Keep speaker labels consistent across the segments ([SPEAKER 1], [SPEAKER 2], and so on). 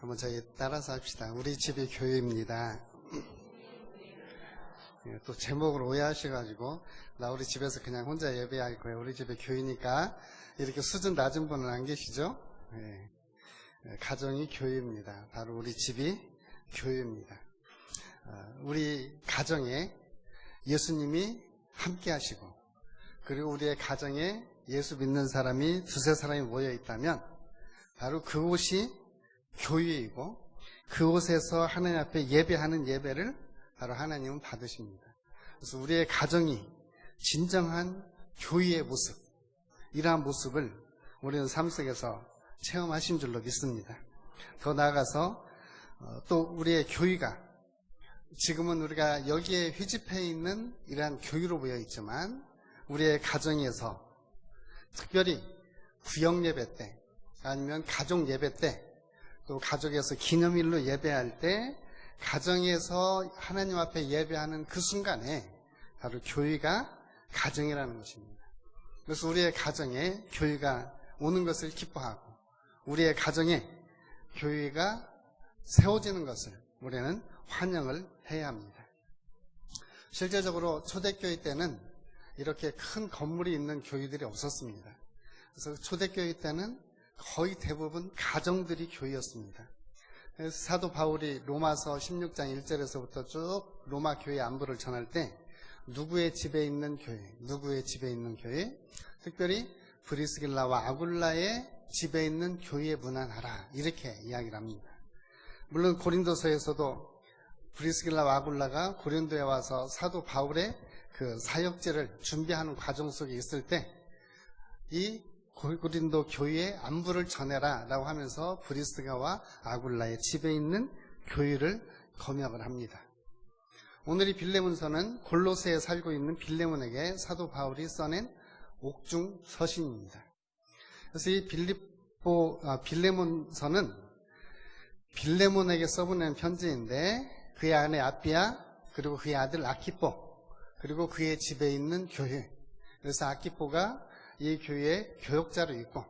[SPEAKER 1] 한번 저희 따라서 합시다. 우리 집이 교회입니다. 또 제목을 오해하셔가지고 나 우리 집에서 그냥 혼자 예배할 거예요. 우리 집에 교회니까 이렇게 수준 낮은 분은 안 계시죠? 네. 가정이 교회입니다. 바로 우리 집이 교회입니다. 우리 가정에 예수님이 함께 하시고, 그리고 우리의 가정에 예수 믿는 사람이 두세 사람이 모여 있다면 바로 그곳이 교회이고, 그곳에서 하나님 앞에 예배하는 예배를 바로 하나님은 받으십니다. 그래서 우리의 가정이 진정한 교회의 모습, 이러한 모습을 우리는 삶 속에서 체험하신 줄로 믿습니다. 더 나아가서 또 우리의 교회가, 지금은 우리가 여기에 회집해 있는 이러한 교회로 모여 있지만 우리의 가정에서 특별히 구역 예배 때, 아니면 가족 예배 때, 또 가족에서 기념일로 예배할 때, 가정에서 하나님 앞에 예배하는 그 순간에 바로 교회가 가정이라는 것입니다. 그래서 우리의 가정에 교회가 오는 것을 기뻐하고, 우리의 가정에 교회가 세워지는 것을 우리는 환영을 해야 합니다. 실제적으로 초대교회 때는 이렇게 큰 건물이 있는 교회들이 없었습니다. 그래서 초대교회 때는 거의 대부분 가정들이 교회였습니다. 그래서 사도 바울이 로마서 16장 1절에서부터 쭉 로마 교회 안부를 전할 때 누구의 집에 있는 교회, 누구의 집에 있는 교회, 특별히 브리스길라와 아굴라의 집에 있는 교회에 문안하라, 이렇게 이야기를 합니다. 물론 고린도서에서도 브리스길라와 아굴라가 고린도에 와서 사도 바울의 그 사역제를 준비하는 과정 속에 있을 때 이 고린도 교회의 안부를 전해라 라고 하면서 브리스가와 아굴라의 집에 있는 교회를 검역을 합니다. 오늘 이 빌레몬서는 골로새에 살고 있는 빌레몬에게 사도 바울이 써낸 옥중 서신입니다. 그래서 이 빌레몬서는 빌레몬에게 써보낸 편지인데, 그의 아내 아비아, 그리고 그의 아들 아키포, 그리고 그의 집에 있는 교회, 그래서 아키포가 이 교회의 교역자로 있고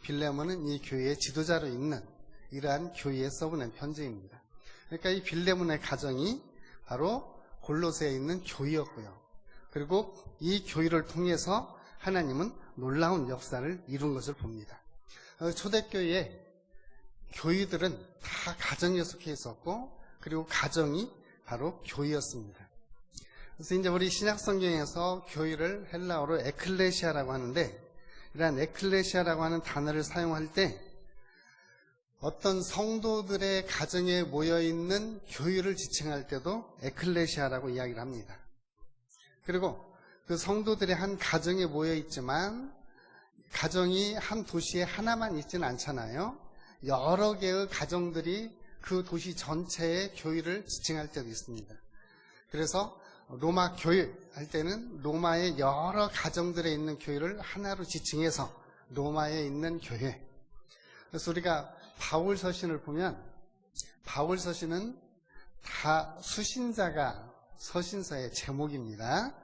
[SPEAKER 1] 빌레몬은 이 교회의 지도자로 있는 이러한 교회에 써보낸 편지입니다. 그러니까 이 빌레몬의 가정이 바로 골로새에 있는 교회였고요. 그리고 이 교회를 통해서 하나님은 놀라운 역사를 이룬 것을 봅니다. 초대교회의 교회들은 다 가정에 속해 있었고, 그리고 가정이 바로 교회였습니다. 그래서 이제 우리 신약성경에서 교회를 헬라어로 에클레시아라고 하는데, 이러한 에클레시아라고 하는 단어를 사용할 때 어떤 성도들의 가정에 모여있는 교회를 지칭할 때도 에클레시아라고 이야기를 합니다. 그리고 그 성도들의 한 가정에 모여있지만 가정이 한 도시에 하나만 있지는 않잖아요. 여러 개의 가정들이 그 도시 전체의 교회를 지칭할 때도 있습니다. 그래서 로마 교회 할 때는 로마의 여러 가정들에 있는 교회를 하나로 지칭해서 로마에 있는 교회. 그래서 우리가 바울 서신을 보면 바울 서신은 다 수신자가 서신서의 제목입니다.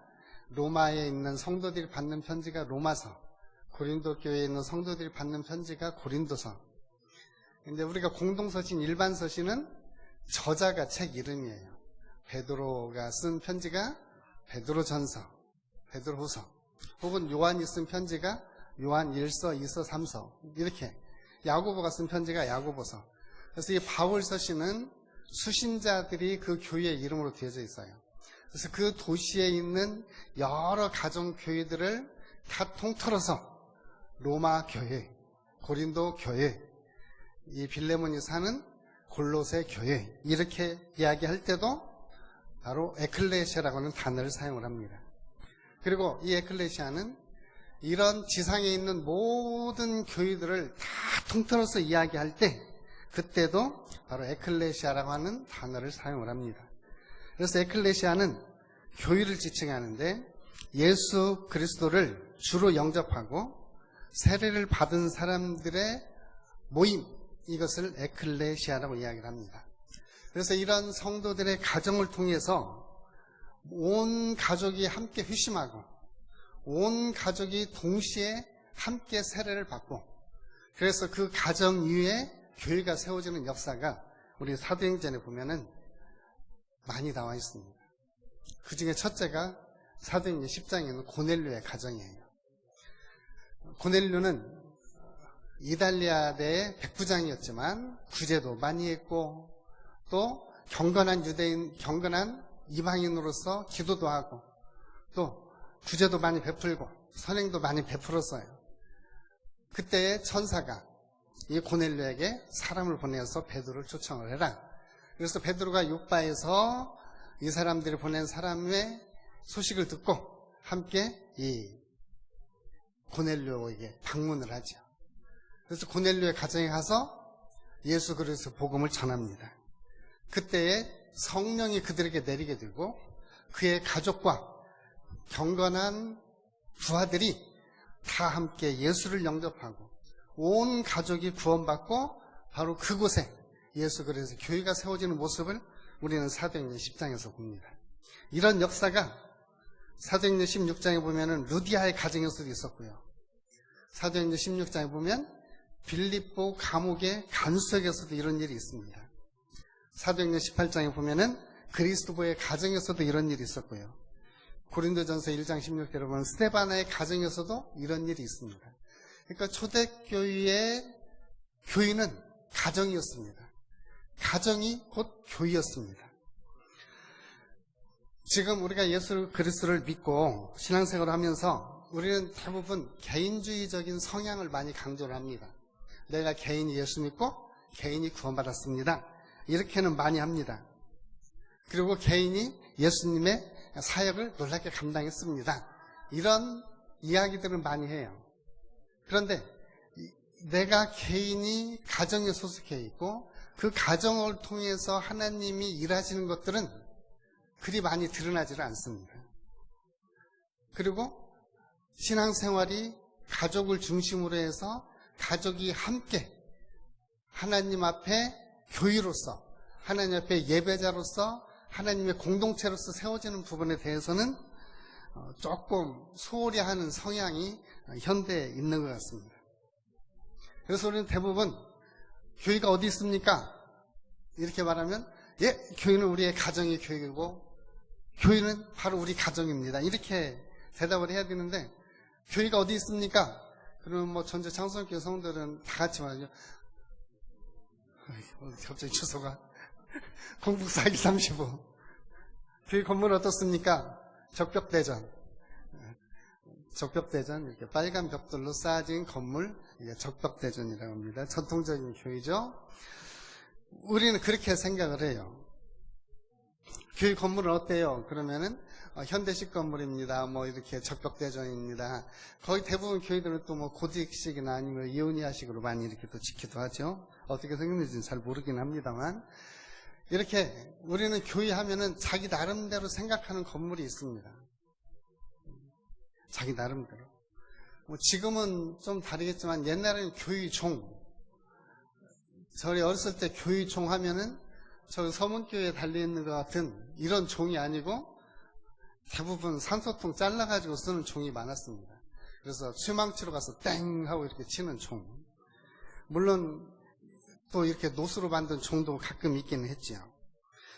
[SPEAKER 1] 로마에 있는 성도들이 받는 편지가 로마서, 고린도 교회에 있는 성도들이 받는 편지가 고린도서. 근데 우리가 공동서신, 일반 서신은 저자가 책 이름이에요. 베드로가 쓴 편지가 베드로전서, 베드로후서, 혹은 요한이 쓴 편지가 요한 1서, 2서, 3서, 이렇게. 야고보가 쓴 편지가 야고보서. 그래서 이 바울 서신은 수신자들이 그 교회의 이름으로 되어져 있어요. 그래서 그 도시에 있는 여러 가정 교회들을 다 통틀어서 로마 교회, 고린도 교회, 이 빌레몬이 사는 골로새 교회, 이렇게 이야기할 때도 바로 에클레시아라고 하는 단어를 사용을 합니다. 그리고 이 에클레시아는 이런 지상에 있는 모든 교회들을 다 통틀어서 이야기할 때 그때도 바로 에클레시아라고 하는 단어를 사용을 합니다. 그래서 에클레시아는 교회를 지칭하는데 예수 그리스도를 주로 영접하고 세례를 받은 사람들의 모임, 이것을 에클레시아라고 이야기를 합니다. 그래서 이런 성도들의 가정을 통해서 온 가족이 함께 회심하고 온 가족이 동시에 함께 세례를 받고, 그래서 그 가정 위에 교회가 세워지는 역사가 우리 사도행전에 보면은 많이 나와 있습니다. 그 중에 첫째가 사도행전 10장에 있는 고넬료의 가정이에요. 고넬료는 이달리아대의 백부장이었지만 구제도 많이 했고 또 경건한 유대인, 경건한 이방인으로서 기도도 하고 또 구제도 많이 베풀고 선행도 많이 베풀었어요. 그때 천사가 이 고넬료에게 사람을 보내서 베드로를 초청을 해라. 그래서 베드로가 요바에서 이 사람들이 보낸 사람의 소식을 듣고 함께 이 고넬료에게 방문을 하죠. 그래서 고넬료의 가정에 가서 예수 그리스도의 복음을 전합니다. 그때에 성령이 그들에게 내리게 되고 그의 가족과 경건한 부하들이 다 함께 예수를 영접하고 온 가족이 구원받고 바로 그곳에 예수 그리스도의 교회가 세워지는 모습을 우리는 사도행전 10장에서 봅니다. 이런 역사가 사도행전 16장에 보면은 루디아의 가정에서도 있었고요. 사도행전 16장에 보면 빌립보 감옥의 간수역에서도 이런 일이 있습니다. 사도행전 18장에 보면은 그리스도의 가정에서도 이런 일이 있었고요. 고린도전서 1장 16절에 보면 스데바나의 가정에서도 이런 일이 있습니다. 그러니까 초대교회의 교인은 가정이었습니다. 가정이 곧 교회였습니다. 지금 우리가 예수 그리스도를 믿고 신앙생활을 하면서 우리는 대부분 개인주의적인 성향을 많이 강조를 합니다. 내가 개인이 예수 믿고 개인이 구원받았습니다. 이렇게는 많이 합니다. 그리고 개인이 예수님의 사역을 놀랍게 감당했습니다. 이런 이야기들을 많이 해요. 그런데 내가 개인이 가정에 소속해 있고 그 가정을 통해서 하나님이 일하시는 것들은 그리 많이 드러나지를 않습니다. 그리고 신앙생활이 가족을 중심으로 해서 가족이 함께 하나님 앞에 교회로서 하나님 앞에 예배자로서 하나님의 공동체로서 세워지는 부분에 대해서는 조금 소홀히 하는 성향이 현대에 있는 것 같습니다. 그래서 우리는 대부분 교회가 어디 있습니까? 이렇게 말하면 예, 교회는 우리의 가정이 교회이고 교회는 바로 우리 가정입니다. 이렇게 대답을 해야 되는데 교회가 어디 있습니까? 그러면 뭐 전체 창성교회 성도들은 다 같이 말하죠. 갑자기 주소가 공북 4기 35. 교회 건물 어떻습니까? 적벽대전. 적벽대전, 이렇게 빨간 벽돌로 쌓아진 건물, 이게 적벽대전이라고 합니다. 전통적인 교회죠. 우리는 그렇게 생각을 해요. 교회 건물은 어때요? 그러면은 현대식 건물입니다. 뭐 이렇게 적벽대전입니다. 거의 대부분 교회들은 또 뭐 고딕식이나 아니면 이오니아식으로 많이 이렇게 또 짓기도 하죠. 어떻게 생겼는지는 잘 모르긴 합니다만 이렇게 우리는 교회 하면은 자기 나름대로 생각하는 건물이 있습니다. 자기 나름대로. 뭐 지금은 좀 다르겠지만 옛날에는 교회종. 저희 어렸을 때 교회종 하면은 저 서문교회에 달려있는 것 같은 이런 종이 아니고 대부분 산소통 잘라가지고 쓰는 종이 많았습니다. 그래서 쇠망치로 가서 땡 하고 이렇게 치는 종. 물론 또 이렇게 노수로 만든 종도 가끔 있기는 했죠.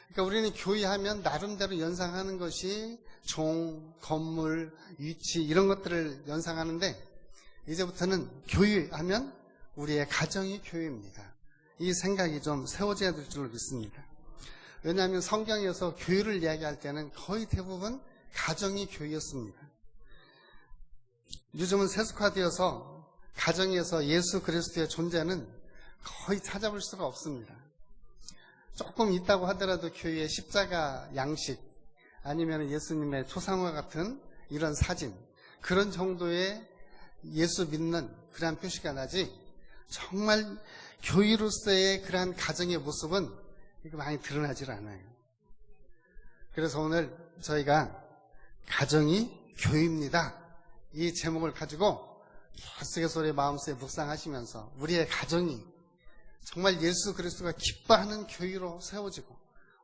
[SPEAKER 1] 그러니까 우리는 교회하면 나름대로 연상하는 것이 종, 건물, 위치 이런 것들을 연상하는데 이제부터는 교회하면 우리의 가정이 교회입니다. 이 생각이 좀 세워져야 될 줄로 믿습니다. 왜냐하면 성경에서 교회를 이야기할 때는 거의 대부분 가정이 교회였습니다. 요즘은 세속화되어서 가정에서 예수 그리스도의 존재는 거의 찾아볼 수가 없습니다. 조금 있다고 하더라도 교회의 십자가 양식 아니면 예수님의 초상화 같은 이런 사진 그런 정도의 예수 믿는 그러한 표시가 나지 정말 교회로서의 그러한 가정의 모습은 이거 많이 드러나질 않아요. 그래서 오늘 저희가 가정이 교회입니다. 이 제목을 가지고 계속해서 우리 마음속에 묵상하시면서 우리의 가정이 정말 예수 그리스도가 기뻐하는 교회로 세워지고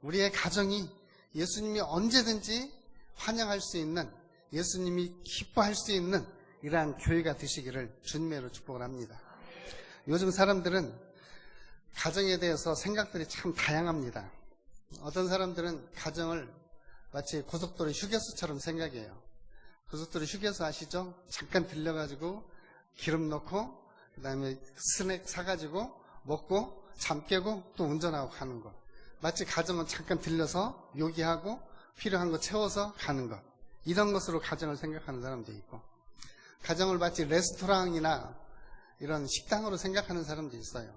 [SPEAKER 1] 우리의 가정이 예수님이 언제든지 환영할 수 있는 예수님이 기뻐할 수 있는 이러한 교회가 되시기를 주님으로 축복을 합니다. 요즘 사람들은 가정에 대해서 생각들이 참 다양합니다. 어떤 사람들은 가정을 마치 고속도로 휴게소처럼 생각해요. 고속도로 휴게소 아시죠? 잠깐 들려가지고 기름 넣고 그 다음에 스낵 사가지고 먹고 잠 깨고 또 운전하고 가는 거. 마치 가정은 잠깐 들려서 요기하고 필요한 거 채워서 가는 것. 이런 것으로 가정을 생각하는 사람도 있고, 가정을 마치 레스토랑이나 이런 식당으로 생각하는 사람도 있어요.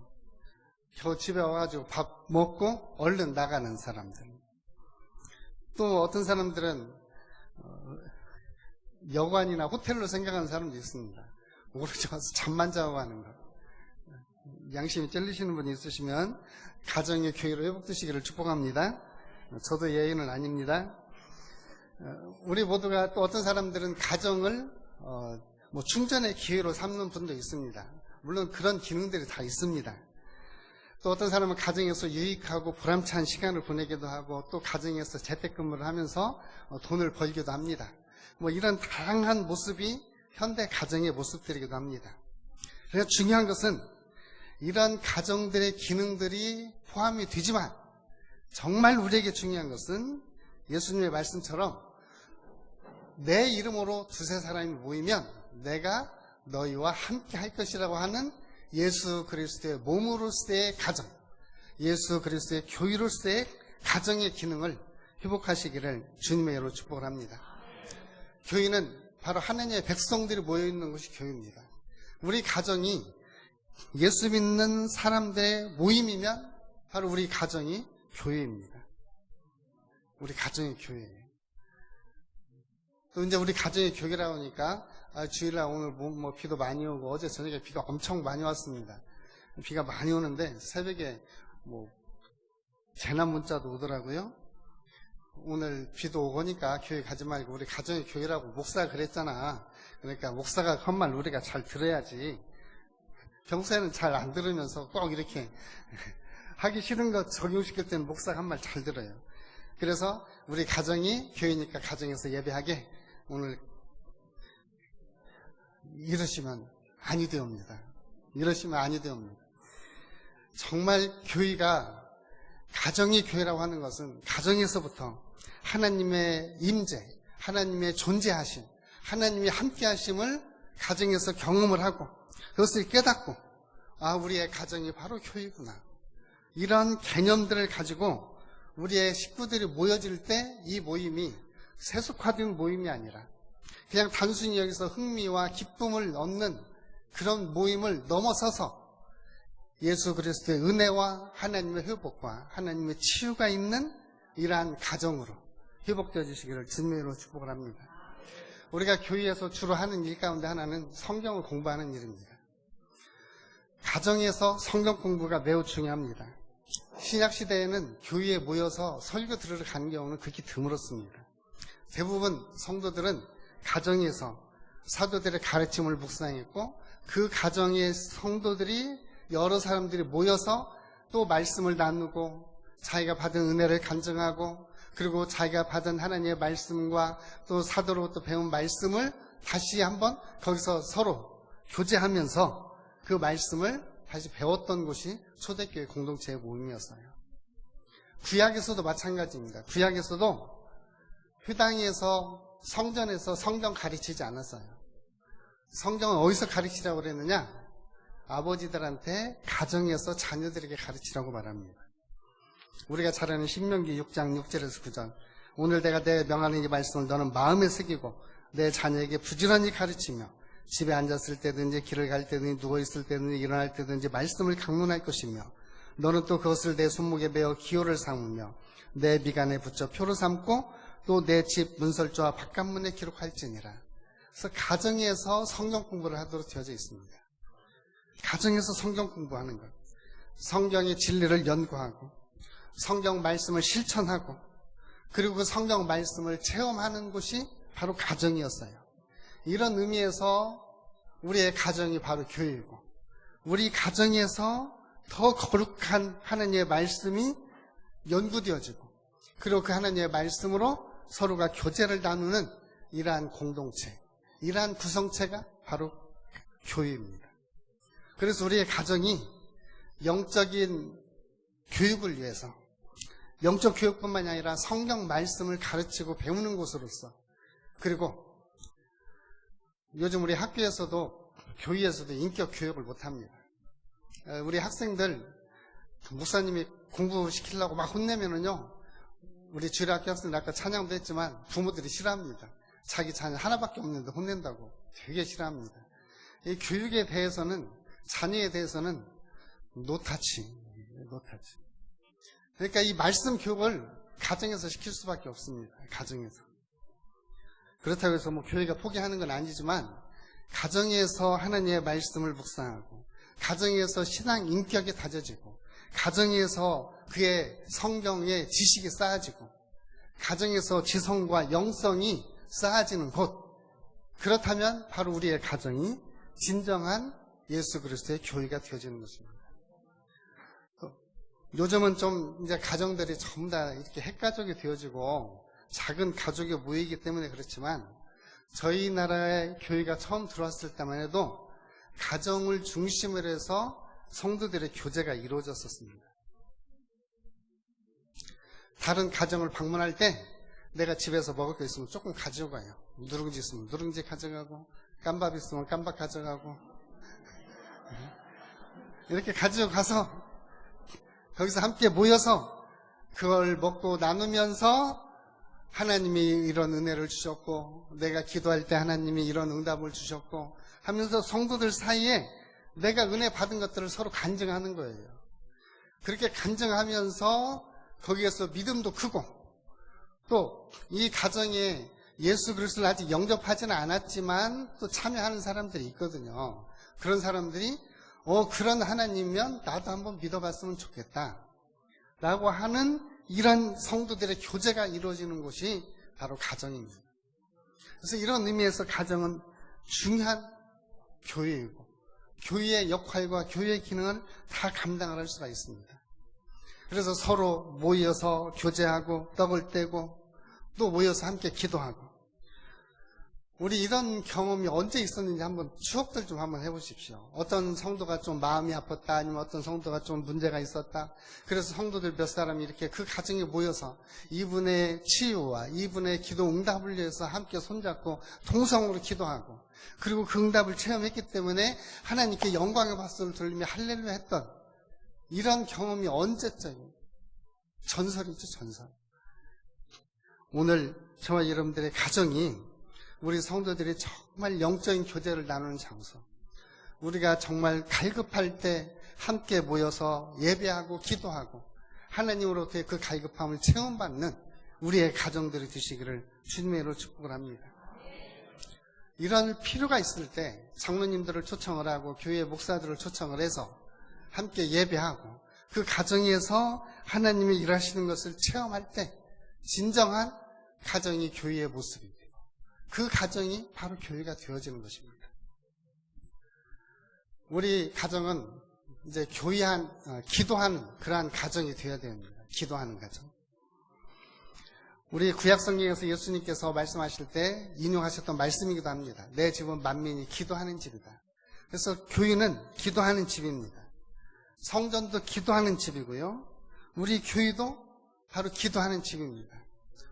[SPEAKER 1] 겨우 집에 와가지고 밥 먹고 얼른 나가는 사람들. 또 어떤 사람들은 여관이나 호텔로 생각하는 사람도 있습니다. 오로지 와서 잠만 자고 가는 것. 양심이 찔리시는 분이 있으시면 가정의 교회로 회복되시기를 축복합니다. 저도 예인은 아닙니다. 우리 모두가, 또 어떤 사람들은 가정을 충전의 기회로 삼는 분도 있습니다. 물론 그런 기능들이 다 있습니다. 또 어떤 사람은 가정에서 유익하고 보람찬 시간을 보내기도 하고, 또 가정에서 재택근무를 하면서 돈을 벌기도 합니다. 이런 다양한 모습이 현대 가정의 모습들이기도 합니다. 그래서 중요한 것은 이런 가정들의 기능들이 포함이 되지만, 정말 우리에게 중요한 것은 예수님의 말씀처럼 내 이름으로 두세 사람이 모이면 내가 너희와 함께 할 것이라고 하는 예수 그리스도의 몸으로서의 가정, 예수 그리스도의 교회로서의 가정의 기능을 회복하시기를 주님의 이름으로 축복을 합니다. 교회는 바로 하나님의 백성들이 모여있는 것이 교회입니다. 우리 가정이 예수 믿는 사람들의 모임이면 바로 우리 가정이 교회입니다. 우리 가정이 교회예요. 또 이제 우리 가정의 교회라고 하니까 주일날 오늘 비도 많이 오고, 어제 저녁에 비가 엄청 많이 왔습니다. 비가 많이 오는데 새벽에 재난 문자도 오더라고요. 오늘 비도 오니까 교회 가지 말고 우리 가정의 교회라고 목사가 그랬잖아. 그러니까 목사가 한 말 우리가 잘 들어야지. 평소에는 잘 안 들으면서 꼭 이렇게 하기 싫은 거 적용시킬 때는 목사가 한 말 잘 들어요. 그래서 우리 가정이 교회니까 가정에서 예배하게, 오늘 이러시면 아니 되옵니다. 이러시면 아니 되옵니다. 정말 교회가, 가정이 교회라고 하는 것은 가정에서부터 하나님의 임재, 하나님의 존재하심, 하나님의 함께하심을 가정에서 경험을 하고 그것을 깨닫고, 우리의 가정이 바로 교회구나, 이런 개념들을 가지고 우리의 식구들이 모여질 때 이 모임이 세속화된 모임이 아니라 그냥 단순히 여기서 흥미와 기쁨을 얻는 그런 모임을 넘어서서 예수 그리스도의 은혜와 하나님의 회복과 하나님의 치유가 있는 이러한 가정으로 회복되어 주시기를 주님으로 축복을 합니다. 우리가 교회에서 주로 하는 일 가운데 하나는 성경을 공부하는 일입니다. 가정에서 성경 공부가 매우 중요합니다. 신약시대에는 교회에 모여서 설교 들으러 가는 경우는 극히 드물었습니다. 대부분 성도들은 가정에서 사도들의 가르침을 묵상했고, 그 가정의 성도들이, 여러 사람들이 모여서 또 말씀을 나누고 자기가 받은 은혜를 간증하고, 그리고 자기가 받은 하나님의 말씀과 또 사도로부터 배운 말씀을 다시 한번 거기서 서로 교제하면서 그 말씀을 다시 배웠던 곳이 초대교회 공동체의 모임이었어요. 구약에서도 마찬가지입니다. 구약에서도 회당에서, 성전에서 성경 가르치지 않았어요. 성경은 어디서 가르치라고 그랬느냐? 아버지들한테 가정에서 자녀들에게 가르치라고 말합니다. 우리가 잘 아는 신명기 6장 6절에서 9절. 오늘 내가 내 명하는 이 말씀을 너는 마음에 새기고 내 자녀에게 부지런히 가르치며 집에 앉았을 때든지 길을 갈 때든지 누워있을 때든지 일어날 때든지 말씀을 강론할 것이며, 너는 또 그것을 내 손목에 메어 기호를 삼으며 내 미간에 붙여 표로 삼고 또 내 집 문설주와 바깥문에 기록할지니라. 그래서 가정에서 성경 공부를 하도록 되어져 있습니다. 가정에서 성경 공부하는 것, 성경의 진리를 연구하고 성경 말씀을 실천하고, 그리고 그 성경 말씀을 체험하는 곳이 바로 가정이었어요. 이런 의미에서 우리의 가정이 바로 교회이고, 우리 가정에서 더 거룩한 하나님의 말씀이 연구되어지고, 그리고 그 하나님의 말씀으로 서로가 교제를 나누는 이러한 공동체, 이러한 구성체가 바로 교회입니다. 그래서 우리의 가정이 영적인 교육을 위해서, 영적 교육뿐만이 아니라 성경 말씀을 가르치고 배우는 곳으로서, 그리고 요즘 우리 학교에서도 교회에서도 인격 교육을 못합니다. 우리 학생들 목사님이 공부시키려고 막 혼내면은요, 우리 주일학교 학생들 아까 찬양도 했지만 부모들이 싫어합니다. 자기 자녀 하나밖에 없는데 혼낸다고 되게 싫어합니다. 이 교육에 대해서는, 자녀에 대해서는 노타치. 그러니까 이 말씀 교육을 가정에서 시킬 수밖에 없습니다. 가정에서. 그렇다고 해서 뭐 교회가 포기하는 건 아니지만, 가정에서 하나님의 말씀을 묵상하고, 가정에서 신앙 인격이 다져지고, 가정에서 그의 성경의 지식이 쌓아지고, 가정에서 지성과 영성이 쌓아지는 곳, 그렇다면 바로 우리의 가정이 진정한 예수 그리스도의 교회가 되어지는 것입니다. 요즘은 좀 이제 가정들이 전부 다 이렇게 핵가족이 되어지고 작은 가족이 모이기 때문에 그렇지만, 저희 나라의 교회가 처음 들어왔을 때만 해도 가정을 중심으로 해서 성도들의 교제가 이루어졌었습니다. 다른 가정을 방문할 때 내가 집에서 먹을 거 있으면 조금 가져가요. 누룽지 있으면 누룽지 가져가고, 깜밥 있으면 깜밥 가져가고, 이렇게 가져가서 거기서 함께 모여서 그걸 먹고 나누면서 하나님이 이런 은혜를 주셨고, 내가 기도할 때 하나님이 이런 응답을 주셨고 하면서 성도들 사이에 내가 은혜 받은 것들을 서로 간증하는 거예요. 그렇게 간증하면서 거기에서 믿음도 크고, 또 이 가정에 예수 그리스도를 아직 영접하지는 않았지만 또 참여하는 사람들이 있거든요. 그런 사람들이 그런 하나님이면 나도 한번 믿어봤으면 좋겠다 라고 하는 이런 성도들의 교제가 이루어지는 곳이 바로 가정입니다. 그래서 이런 의미에서 가정은 중요한 교회이고, 교회의 역할과 교회의 기능을 다 감당을 할 수가 있습니다. 그래서 서로 모여서 교제하고 떡을 떼고 또 모여서 함께 기도하고, 우리 이런 경험이 언제 있었는지 한번 추억들 좀 한번 해보십시오. 어떤 성도가 좀 마음이 아팠다, 아니면 어떤 성도가 좀 문제가 있었다. 그래서 성도들 몇 사람이 이렇게 그 가정에 모여서 이분의 치유와 이분의 기도 응답을 위해서 함께 손잡고 통성으로 기도하고, 그리고 그 응답을 체험했기 때문에 하나님께 영광의 박수를 돌리며 할렐루야 했던 이런 경험이 언제적이에요? 전설이죠, 전설. 오늘 저와 여러분들의 가정이 우리 성도들이 정말 영적인 교제를 나누는 장소, 우리가 정말 갈급할 때 함께 모여서 예배하고 기도하고 하나님으로부터의 그 갈급함을 체험받는 우리의 가정들이 되시기를 주님의 이름으로 축복을 합니다. 이런 필요가 있을 때 장로님들을 초청을 하고 교회 목사들을 초청을 해서 함께 예배하고 그 가정에서 하나님이 일하시는 것을 체험할 때 진정한 가정이 교회의 모습입니다. 그 가정이 바로 교회가 되어지는 것입니다. 우리 가정은 이제 기도하는 그러한 가정이 되어야 됩니다. 기도하는 가정. 우리 구약성경에서 예수님께서 말씀하실 때 인용하셨던 말씀이기도 합니다. 내 집은 만민이 기도하는 집이다. 그래서 교회는 기도하는 집입니다. 성전도 기도하는 집이고요. 우리 교회도 바로 기도하는 집입니다.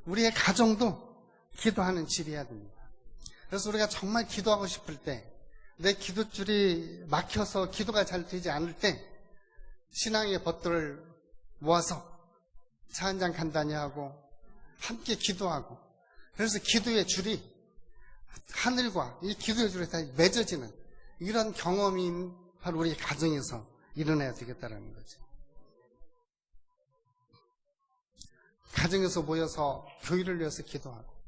[SPEAKER 1] 우리의 가정도 기도하는 집이어야 됩니다. 그래서 우리가 정말 기도하고 싶을 때, 내 기도줄이 막혀서 기도가 잘 되지 않을 때 신앙의 벗들을 모아서 차 한잔 간단히 하고 함께 기도하고, 그래서 기도의 줄이 하늘과 이 기도의 줄에 다 맺어지는 이런 경험이 바로 우리 가정에서 일어나야 되겠다는 거죠. 가정에서 모여서 교회를 위해서 기도하고,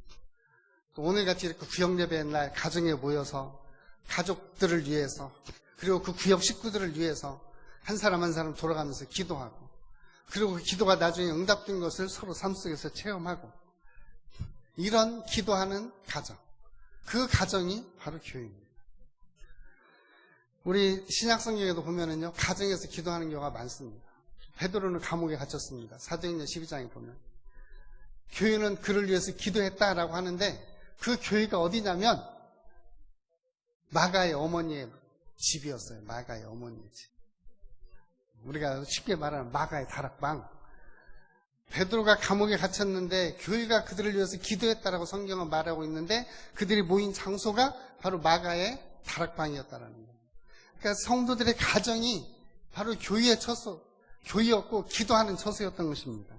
[SPEAKER 1] 또 오늘같이 이렇게 구역예배의 날 가정에 모여서 가족들을 위해서, 그리고 그 구역 식구들을 위해서 한 사람 한 사람 돌아가면서 기도하고, 그리고 그 기도가 나중에 응답된 것을 서로 삶 속에서 체험하고, 이런 기도하는 가정, 그 가정이 바로 교회입니다. 우리 신약성경에도 보면은요, 가정에서 기도하는 경우가 많습니다. 베드로는 감옥에 갇혔습니다. 사도행전 12장에 보면 교회는 그를 위해서 기도했다라고 하는데, 그 교회가 어디냐면 마가의 어머니의 집이었어요. 마가의 어머니의 집. 우리가 쉽게 말하는 마가의 다락방. 베드로가 감옥에 갇혔는데 교회가 그들을 위해서 기도했다라고 성경은 말하고 있는데 그들이 모인 장소가 바로 마가의 다락방이었다라는 거예요. 그러니까 성도들의 가정이 바로 교회의 처소, 교회였고 기도하는 처소였던 것입니다.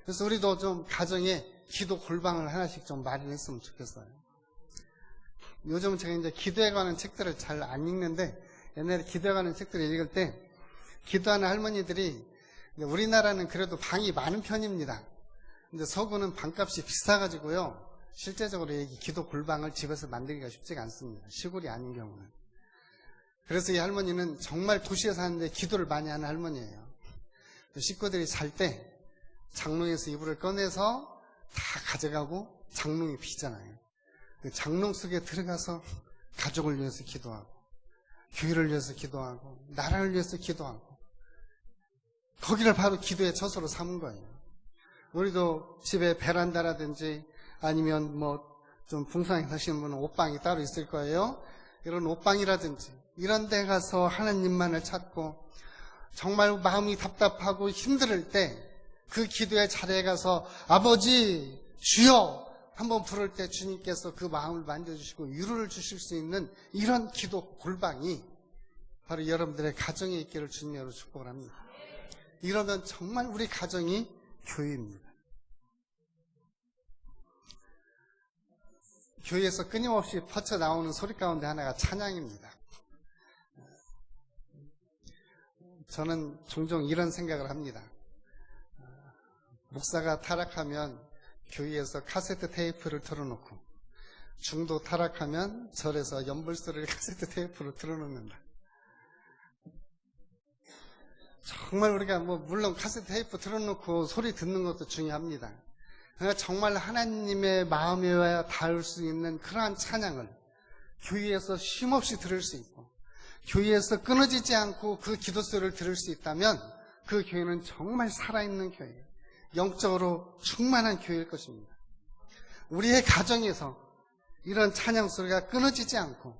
[SPEAKER 1] 그래서 우리도 좀 가정에 기도 골방을 하나씩 좀 마련했으면 좋겠어요. 요즘은 제가 이제 기도에 관한 책들을 잘 안 읽는데 옛날에 기도에 관한 책들을 읽을 때 기도하는 할머니들이 우리나라는 그래도 방이 많은 편입니다. 근데 서구는 방값이 비싸가지고요. 실제적으로 이 기도 골방을 집에서 만들기가 쉽지가 않습니다. 시골이 아닌 경우는. 그래서 이 할머니는 정말 도시에 사는데 기도를 많이 하는 할머니예요. 식구들이 잘 때 장롱에서 이불을 꺼내서 다 가져가고 장롱이 비잖아요. 그 장롱 속에 들어가서 가족을 위해서 기도하고 교회를 위해서 기도하고 나라를 위해서 기도하고 거기를 바로 기도의 처소로 삼은 거예요. 우리도 집에 베란다라든지 아니면 뭐 좀 풍성하게 사시는 분은 옷방이 따로 있을 거예요. 이런 옷방이라든지 이런 데 가서 하나님만을 찾고 정말 마음이 답답하고 힘들 때 그 기도의 자리에 가서 아버지 주여 한번 부를 때 주님께서 그 마음을 만져주시고 위로를 주실 수 있는 이런 기도 골방이 바로 여러분들의 가정에 있기를 주님으로 축복을 합니다. 이러면 정말 우리 가정이 교회입니다. 교회에서 끊임없이 퍼쳐나오는 소리 가운데 하나가 찬양입니다. 저는 종종 이런 생각을 합니다. 목사가 타락하면 교회에서 카세트 테이프를 틀어놓고 중도 타락하면 절에서 연불소리를 카세트 테이프로 틀어놓는다. 정말 우리가 물론 카세트 테이프 틀어놓고 소리 듣는 것도 중요합니다. 그러니까 정말 하나님의 마음에 닿을 수 있는 그러한 찬양을 교회에서 쉼없이 들을 수 있고 교회에서 끊어지지 않고 그 기도 소리를 들을 수 있다면 그 교회는 정말 살아있는 교회예요. 영적으로 충만한 교회일 것입니다. 우리의 가정에서 이런 찬양 소리가 끊어지지 않고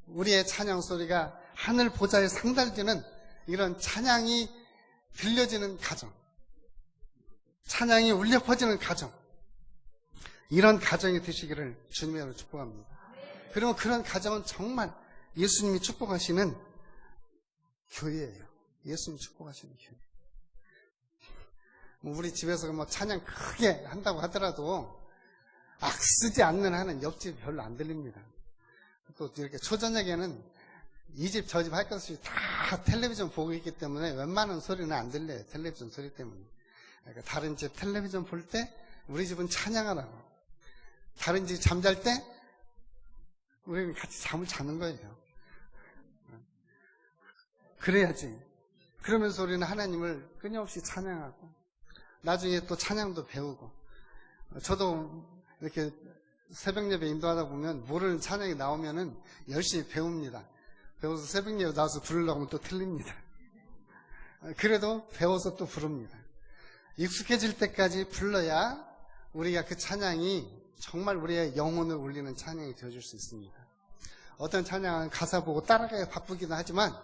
[SPEAKER 1] 우리의 찬양 소리가 하늘 보좌에 상달되는 이런 찬양이 들려지는 가정, 찬양이 울려 퍼지는 가정, 이런 가정이 되시기를 주님으로 축복합니다. 그리고 그런 가정은 정말 예수님이 축복하시는 교회예요. 예수님이 축복하시는 교회. 우리 집에서 찬양 크게 한다고 하더라도 악쓰지 않는 한은 옆집이 별로 안 들립니다. 또 이렇게 초저녁에는 이 집 저 집 할 것 없이 다 텔레비전 보고 있기 때문에 웬만한 소리는 안 들려요. 텔레비전 소리 때문에. 그러니까 다른 집 텔레비전 볼 때 우리 집은 찬양하라고. 다른 집 잠잘 때 우리는 같이 잠을 자는 거예요. 그래야지. 그러면서 우리는 하나님을 끊임없이 찬양하고 나중에 또 찬양도 배우고. 저도 이렇게 새벽 예배 인도하다 보면 모르는 찬양이 나오면은 열심히 배웁니다. 배워서 새벽 예배 나와서 부르려고 하면 또 틀립니다. 그래도 배워서 또 부릅니다. 익숙해질 때까지 불러야 우리가 그 찬양이 정말 우리의 영혼을 울리는 찬양이 되어줄 수 있습니다. 어떤 찬양은 가사 보고 따라가기 바쁘기도 하지만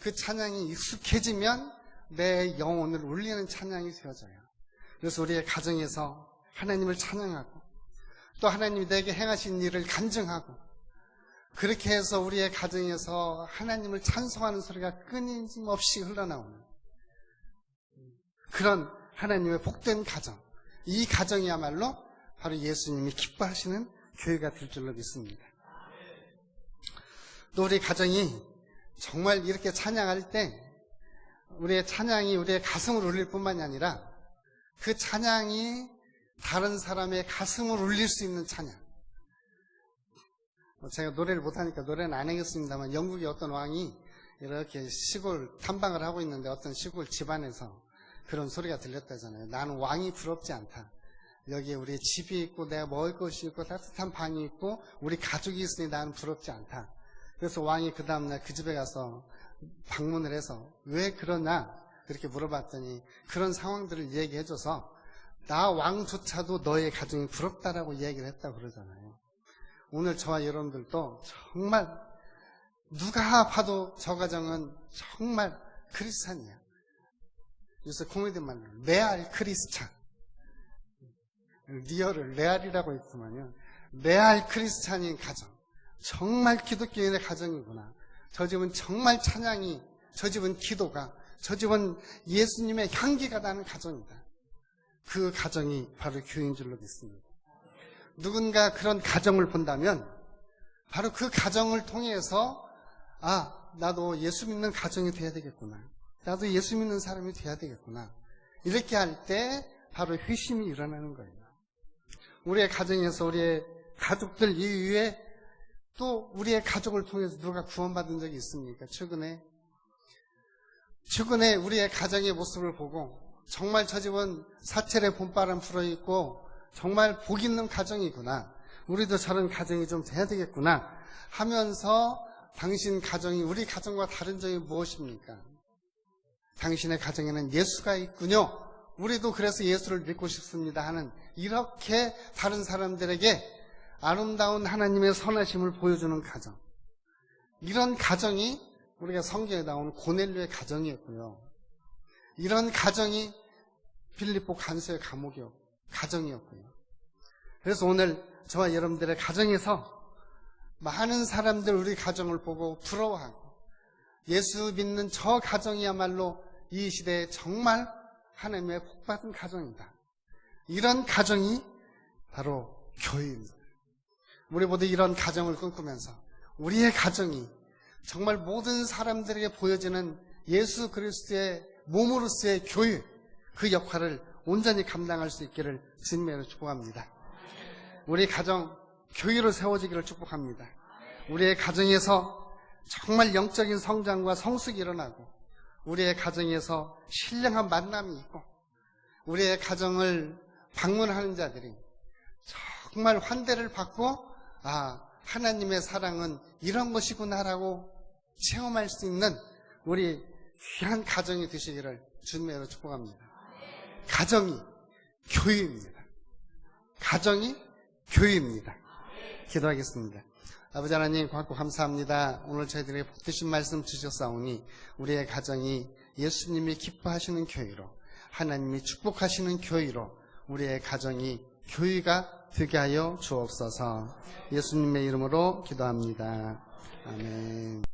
[SPEAKER 1] 그 찬양이 익숙해지면 내 영혼을 울리는 찬양이 되어져요. 그래서 우리의 가정에서 하나님을 찬양하고 또 하나님이 내게 행하신 일을 간증하고 그렇게 해서 우리의 가정에서 하나님을 찬송하는 소리가 끊임없이 흘러나오는 그런 하나님의 복된 가정, 이 가정이야말로 바로 예수님이 기뻐하시는 교회가 될 줄로 믿습니다. 또 우리 가정이 정말 이렇게 찬양할 때 우리의 찬양이 우리의 가슴을 울릴 뿐만이 아니라 그 찬양이 다른 사람의 가슴을 울릴 수 있는 찬양. 제가 노래를 못하니까 노래는 안 하겠습니다만 영국의 어떤 왕이 이렇게 시골 탐방을 하고 있는데 어떤 시골 집안에서 그런 소리가 들렸다잖아요. 나는 왕이 부럽지 않다. 여기에 우리 집이 있고 내가 먹을 것이 있고 따뜻한 방이 있고 우리 가족이 있으니 나는 부럽지 않다. 그래서 왕이 그 다음날 그 집에 가서 방문을 해서 왜 그러냐 그렇게 물어봤더니 그런 상황들을 얘기해줘서 나 왕조차도 너의 가정이 부럽다라고 얘기를 했다고 그러잖아요. 오늘 저와 여러분들도 정말 누가 봐도 저 가정은 정말 크리스찬이에요. 요새 코미디 말로 레알 크리스찬. 리얼을 레알이라고 했지만요. 레알 크리스찬인 가정. 정말 기독교인의 가정이구나. 저 집은 정말 찬양이, 저 집은 기도가, 저 집은 예수님의 향기가 나는 가정이다. 그 가정이 바로 교회인 줄로 믿습니다. 누군가 그런 가정을 본다면 바로 그 가정을 통해서 나도 예수 믿는 가정이 돼야 되겠구나. 나도 예수 믿는 사람이 돼야 되겠구나. 이렇게 할 때 바로 회심이 일어나는 거예요. 우리의 가정에서 우리의 가족들 이외에 또 우리의 가족을 통해서 누가 구원받은 적이 있습니까? 최근에 우리의 가정의 모습을 보고 정말 저 집은 사철의 봄바람 불어있고 정말 복 있는 가정이구나. 우리도 저런 가정이 좀 돼야 되겠구나 하면서 당신 가정이 우리 가정과 다른 점이 무엇입니까? 당신의 가정에는 예수가 있군요. 우리도 그래서 예수를 믿고 싶습니다 하는 이렇게 다른 사람들에게 아름다운 하나님의 선하심을 보여주는 가정. 이런 가정이 우리가 성경에 나오는 고넬료의 가정이었고요. 이런 가정이 빌립보 간수의 가정이었고요. 그래서 오늘 저와 여러분들의 가정에서 많은 사람들 우리 가정을 보고 부러워하고 예수 믿는 저 가정이야말로 이 시대에 정말 하나님의 복받은 가정이다. 이런 가정이 바로 교회입니다. 우리 모두 이런 가정을 꿈꾸면서 우리의 가정이 정말 모든 사람들에게 보여지는 예수 그리스도의 몸으로서의 교회, 그 역할을 온전히 감당할 수 있기를 주님으로 축복합니다. 우리 가정 교회로 세워지기를 축복합니다. 우리의 가정에서 정말 영적인 성장과 성숙이 일어나고 우리의 가정에서 신령한 만남이 있고 우리의 가정을 방문하는 자들이 정말 환대를 받고 하나님의 사랑은 이런 것이구나라고 체험할 수 있는 우리 귀한 가정이 되시기를 주님으로 축복합니다. 가정이 교회입니다. 가정이 교회입니다. 기도하겠습니다. 아버지 하나님 고맙고 감사합니다. 오늘 저희들에게 복되신 말씀 주셨사오니 우리의 가정이 예수님이 기뻐하시는 교회로, 하나님이 축복하시는 교회로 우리의 가정이 교회가 되게 하여 주옵소서. 예수님의 이름으로 기도합니다. 아멘.